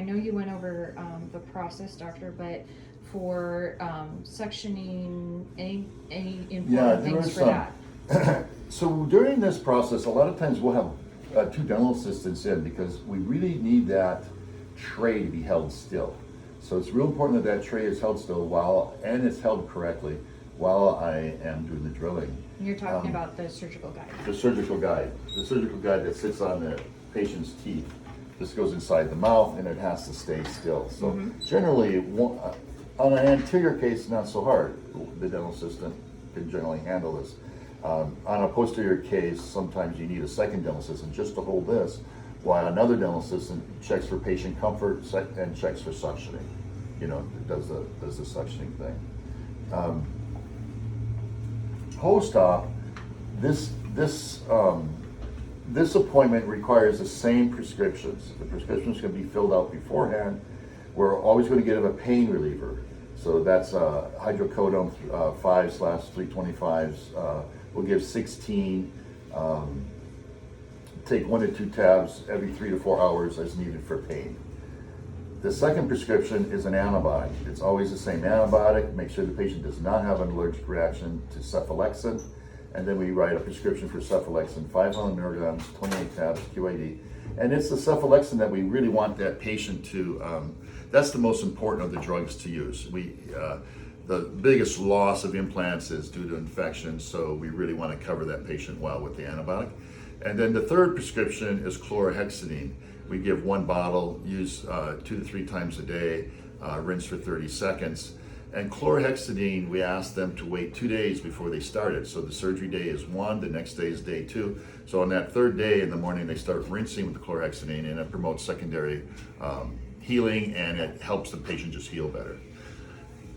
know you went over the process, doctor, but for suctioning, any important things for that? So during this process, a lot of times we'll have two dental assistants in because we really need that tray to be held still. So it's real important that that tray is held still and it's held correctly while I am doing the drilling. You're talking about the surgical guide. The surgical guide that sits on the patient's teeth. This goes inside the mouth and it has to stay still. So generally, on an anterior case, not so hard. The dental assistant can generally handle this. On a posterior case, sometimes you need a second dental assistant just to hold this, while another dental assistant checks for patient comfort and checks for suctioning. You know, does the suctioning thing. Post-op, this appointment requires the same prescriptions. The prescriptions can be filled out beforehand. We're always going to give a pain reliever. So that's hydrocodone 5/325s. We'll give 16. Take 1 to 2 tabs every 3 to 4 hours as needed for pain. The second prescription is an antibiotic. It's always the same antibiotic. Make sure the patient does not have an allergic reaction to cephalexin. And then we write a prescription for cephalexin, 500 milligrams, 28 tabs, QID. And it's the cephalexin that we really want that patient to, that's the most important of the drugs to use. The biggest loss of implants is due to infection, so we really want to cover that patient well with the antibiotic. And then the third prescription is chlorhexidine. We give 1 bottle, use 2 to 3 times a day, rinse for 30 seconds. And chlorhexidine, we ask them to wait 2 days before they start it. So the surgery day is 1, the next day is day 2. So on that third day in the morning, they start rinsing with the chlorhexidine, and it promotes secondary healing, and it helps the patient just heal better.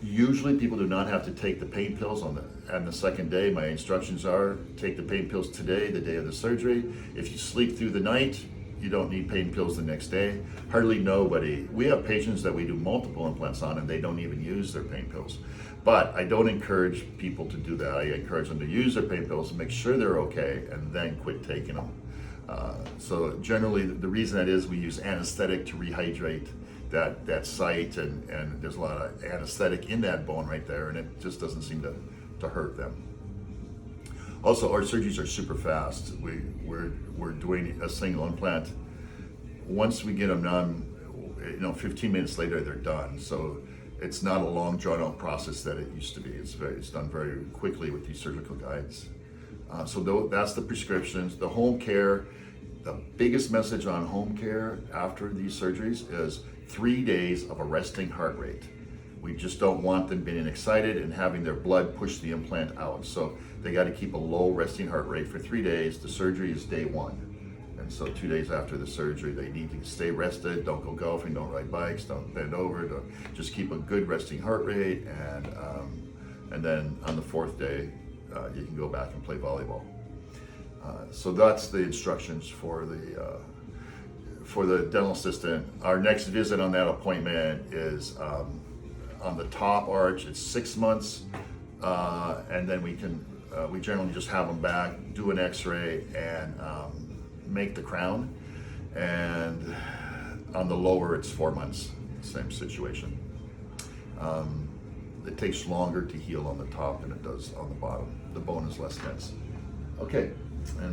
Usually people do not have to take the pain pills on the second day. My instructions are take the pain pills today, the day of the surgery. If you sleep through the night, you don't need pain pills the next day. Hardly nobody. We have patients that we do multiple implants on and they don't even use their pain pills. But I don't encourage people to do that. I encourage them to use their pain pills, make sure they're okay, and then quit taking them. So generally the reason that is we use anesthetic to rehydrate that site, and there's a lot of anesthetic in that bone right there, and it just doesn't seem to hurt them. Also, our surgeries are super fast. We're doing a single implant. Once we get them done, 15 minutes later they're done. So it's not a long drawn out process that it used to be. It's done very quickly with these surgical guides. So that's the prescriptions. The home care, the biggest message on home care after these surgeries is 3 days of a resting heart rate. We just don't want them being excited and having their blood push the implant out. So they got to keep a low resting heart rate for 3 days. The surgery is day 1. And so 2 days after the surgery, they need to stay rested. Don't go golfing, don't ride bikes, don't bend over, just keep a good resting heart rate. And then on the 4th day, you can go back and play volleyball. So that's the instructions for the dental assistant. Our next visit on that appointment is on the top arch. It's 6 months, and then we generally just have them back, do an X-ray, and make the crown. And on the lower, it's 4 months. Same situation. It takes longer to heal on the top than it does on the bottom. The bone is less dense. Okay. And